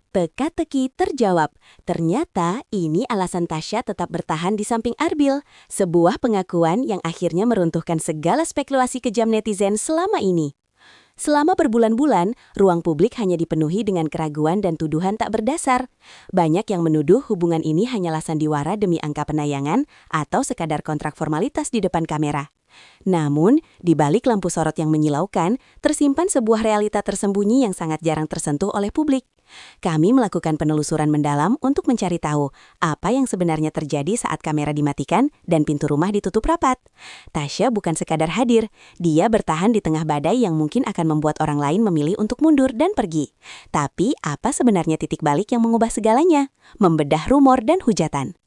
Teka-teki terjawab. Ternyata ini alasan Tasya tetap bertahan di samping Arbil. Sebuah pengakuan yang akhirnya meruntuhkan segala spekulasi kejam netizen selama ini. Selama berbulan-bulan, ruang publik hanya dipenuhi dengan keraguan dan tuduhan tak berdasar. Banyak yang menuduh hubungan ini hanyalah sandiwara demi angka penayangan atau sekadar kontrak formalitas di depan kamera. Namun, di balik lampu sorot yang menyilaukan, tersimpan sebuah realita tersembunyi yang sangat jarang tersentuh oleh publik. Kami melakukan penelusuran mendalam untuk mencari tahu apa yang sebenarnya terjadi saat kamera dimatikan dan pintu rumah ditutup rapat. Tasya bukan sekadar hadir, dia bertahan di tengah badai yang mungkin akan membuat orang lain memilih untuk mundur dan pergi. Tapi apa sebenarnya titik balik yang mengubah segalanya? Membedah rumor dan hujatan.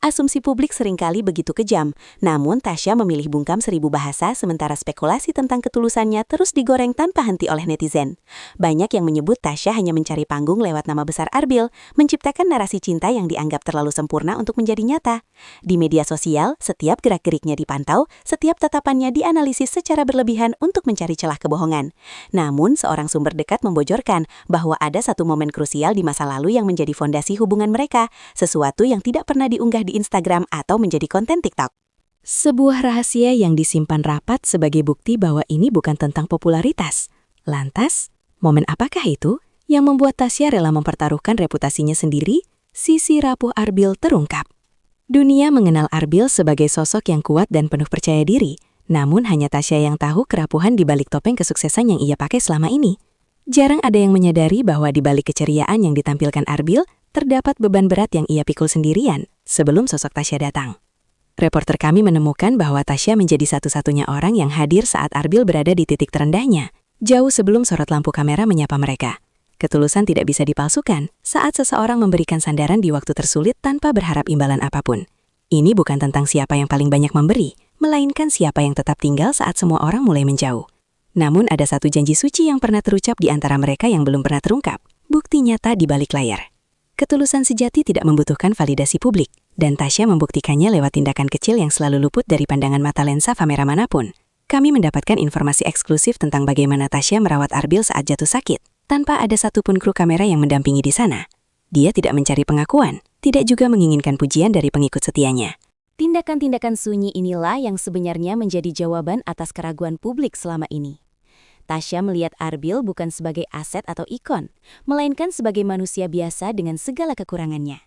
Asumsi publik seringkali begitu kejam, namun Tasya memilih bungkam 1000 bahasa sementara spekulasi tentang ketulusannya terus digoreng tanpa henti oleh netizen. Banyak yang menyebut Tasya hanya mencari panggung lewat nama besar Arbil, menciptakan narasi cinta yang dianggap terlalu sempurna untuk menjadi nyata. Di media sosial, setiap gerak-geriknya dipantau, setiap tatapannya dianalisis secara berlebihan untuk mencari celah kebohongan. Namun, seorang sumber dekat membocorkan bahwa ada satu momen krusial di masa lalu yang menjadi fondasi hubungan mereka, sesuatu yang tidak pernah diunggah di Instagram atau menjadi konten TikTok. Sebuah rahasia yang disimpan rapat sebagai bukti bahwa ini bukan tentang popularitas. Lantas, momen apakah itu yang membuat Tasya rela mempertaruhkan reputasinya sendiri? Sisi rapuh Arbil terungkap. Dunia mengenal Arbil sebagai sosok yang kuat dan penuh percaya diri, namun hanya Tasya yang tahu kerapuhan di balik topeng kesuksesan yang ia pakai selama ini. Jarang ada yang menyadari bahwa di balik keceriaan yang ditampilkan Arbil, terdapat beban berat yang ia pikul sendirian sebelum sosok Tasya datang. Reporter kami menemukan bahwa Tasya menjadi satu-satunya orang yang hadir saat Arbil berada di titik terendahnya, jauh sebelum sorot lampu kamera menyapa mereka. Ketulusan tidak bisa dipalsukan saat seseorang memberikan sandaran di waktu tersulit tanpa berharap imbalan apapun. Ini bukan tentang siapa yang paling banyak memberi, melainkan siapa yang tetap tinggal saat semua orang mulai menjauh. Namun ada satu janji suci yang pernah terucap di antara mereka yang belum pernah terungkap, bukti nyata di balik layar. Ketulusan sejati tidak membutuhkan validasi publik, dan Tasya membuktikannya lewat tindakan kecil yang selalu luput dari pandangan mata lensa kamera manapun. Kami mendapatkan informasi eksklusif tentang bagaimana Tasya merawat Arbil saat jatuh sakit, tanpa ada satupun kru kamera yang mendampingi di sana. Dia tidak mencari pengakuan, tidak juga menginginkan pujian dari pengikut setianya. Tindakan-tindakan sunyi inilah yang sebenarnya menjadi jawaban atas keraguan publik selama ini. Tasya melihat Arbil bukan sebagai aset atau ikon, melainkan sebagai manusia biasa dengan segala kekurangannya.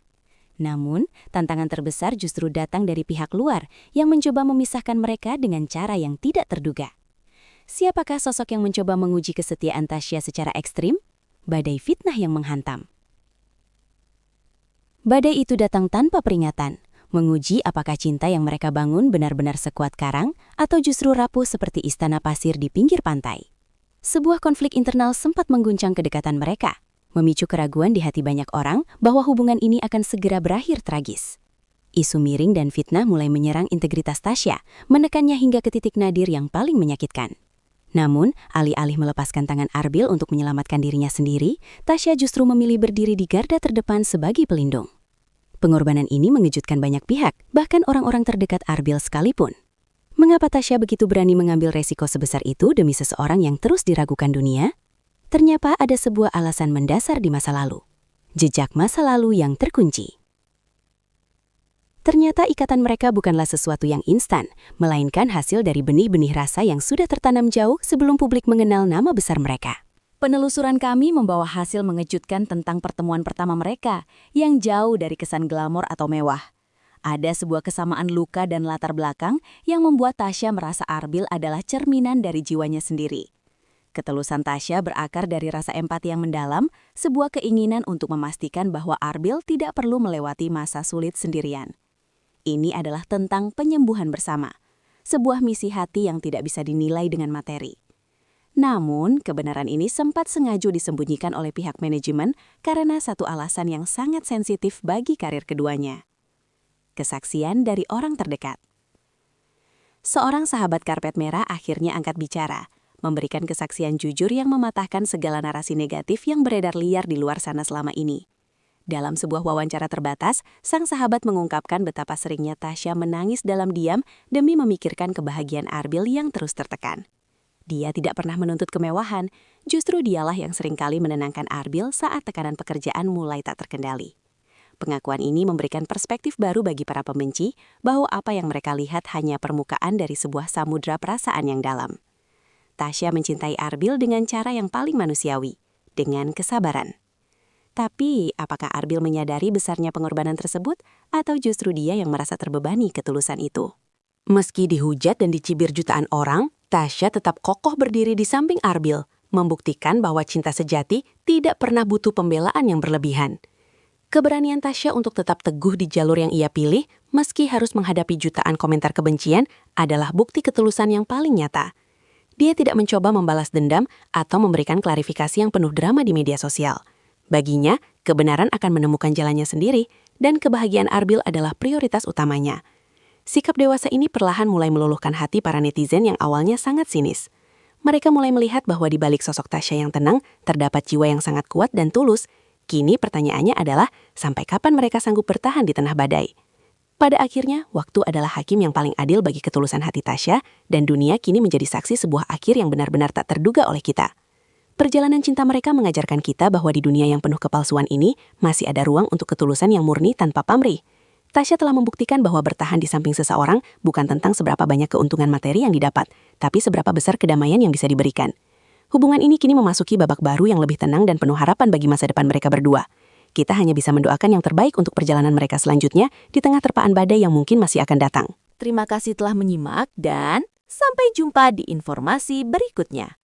Namun, tantangan terbesar justru datang dari pihak luar yang mencoba memisahkan mereka dengan cara yang tidak terduga. Siapakah sosok yang mencoba menguji kesetiaan Tasya secara ekstrim? Badai fitnah yang menghantam. Badai itu datang tanpa peringatan, menguji apakah cinta yang mereka bangun benar-benar sekuat karang atau justru rapuh seperti istana pasir di pinggir pantai. Sebuah konflik internal sempat mengguncang kedekatan mereka, memicu keraguan di hati banyak orang bahwa hubungan ini akan segera berakhir tragis. Isu miring dan fitnah mulai menyerang integritas Tasya, menekannya hingga ke titik nadir yang paling menyakitkan. Namun, alih-alih melepaskan tangan Arbil untuk menyelamatkan dirinya sendiri, Tasya justru memilih berdiri di garda terdepan sebagai pelindung. Pengorbanan ini mengejutkan banyak pihak, bahkan orang-orang terdekat Arbil sekalipun. Mengapa Tasya begitu berani mengambil resiko sebesar itu demi seseorang yang terus diragukan dunia? Ternyata ada sebuah alasan mendasar di masa lalu. Jejak masa lalu yang terkunci. Ternyata ikatan mereka bukanlah sesuatu yang instan, melainkan hasil dari benih-benih rasa yang sudah tertanam jauh sebelum publik mengenal nama besar mereka. Penelusuran kami membawa hasil mengejutkan tentang pertemuan pertama mereka, yang jauh dari kesan glamor atau mewah. Ada sebuah kesamaan luka dan latar belakang yang membuat Tasya merasa Arbil adalah cerminan dari jiwanya sendiri. Ketulusan Tasya berakar dari rasa empati yang mendalam, sebuah keinginan untuk memastikan bahwa Arbil tidak perlu melewati masa sulit sendirian. Ini adalah tentang penyembuhan bersama, sebuah misi hati yang tidak bisa dinilai dengan materi. Namun, kebenaran ini sempat sengaja disembunyikan oleh pihak manajemen karena satu alasan yang sangat sensitif bagi karir keduanya. Kesaksian dari orang terdekat. Seorang sahabat karpet merah akhirnya angkat bicara, memberikan kesaksian jujur yang mematahkan segala narasi negatif yang beredar liar di luar sana selama ini. Dalam sebuah wawancara terbatas, sang sahabat mengungkapkan betapa seringnya Tasya menangis dalam diam demi memikirkan kebahagiaan Arbil yang terus tertekan. Dia tidak pernah menuntut kemewahan, justru dialah yang seringkali menenangkan Arbil saat tekanan pekerjaan mulai tak terkendali. Pengakuan ini memberikan perspektif baru bagi para pembenci bahwa apa yang mereka lihat hanya permukaan dari sebuah samudera perasaan yang dalam. Tasya mencintai Arbil dengan cara yang paling manusiawi, dengan kesabaran. Tapi, apakah Arbil menyadari besarnya pengorbanan tersebut, atau justru dia yang merasa terbebani ketulusan itu? Meski dihujat dan dicibir jutaan orang, Tasya tetap kokoh berdiri di samping Arbil, membuktikan bahwa cinta sejati tidak pernah butuh pembelaan yang berlebihan. Keberanian Tasya untuk tetap teguh di jalur yang ia pilih, meski harus menghadapi jutaan komentar kebencian, adalah bukti ketulusan yang paling nyata. Dia tidak mencoba membalas dendam atau memberikan klarifikasi yang penuh drama di media sosial. Baginya, kebenaran akan menemukan jalannya sendiri, dan kebahagiaan Arbil adalah prioritas utamanya. Sikap dewasa ini perlahan mulai meluluhkan hati para netizen yang awalnya sangat sinis. Mereka mulai melihat bahwa di balik sosok Tasya yang tenang, terdapat jiwa yang sangat kuat dan tulus. Kini pertanyaannya adalah, sampai kapan mereka sanggup bertahan di tengah badai? Pada akhirnya, waktu adalah hakim yang paling adil bagi ketulusan hati Tasya, dan dunia kini menjadi saksi sebuah akhir yang benar-benar tak terduga oleh kita. Perjalanan cinta mereka mengajarkan kita bahwa di dunia yang penuh kepalsuan ini, masih ada ruang untuk ketulusan yang murni tanpa pamrih. Tasya telah membuktikan bahwa bertahan di samping seseorang bukan tentang seberapa banyak keuntungan materi yang didapat, tapi seberapa besar kedamaian yang bisa diberikan. Hubungan ini kini memasuki babak baru yang lebih tenang dan penuh harapan bagi masa depan mereka berdua. Kita hanya bisa mendoakan yang terbaik untuk perjalanan mereka selanjutnya di tengah terpaan badai yang mungkin masih akan datang. Terima kasih telah menyimak dan sampai jumpa di informasi berikutnya.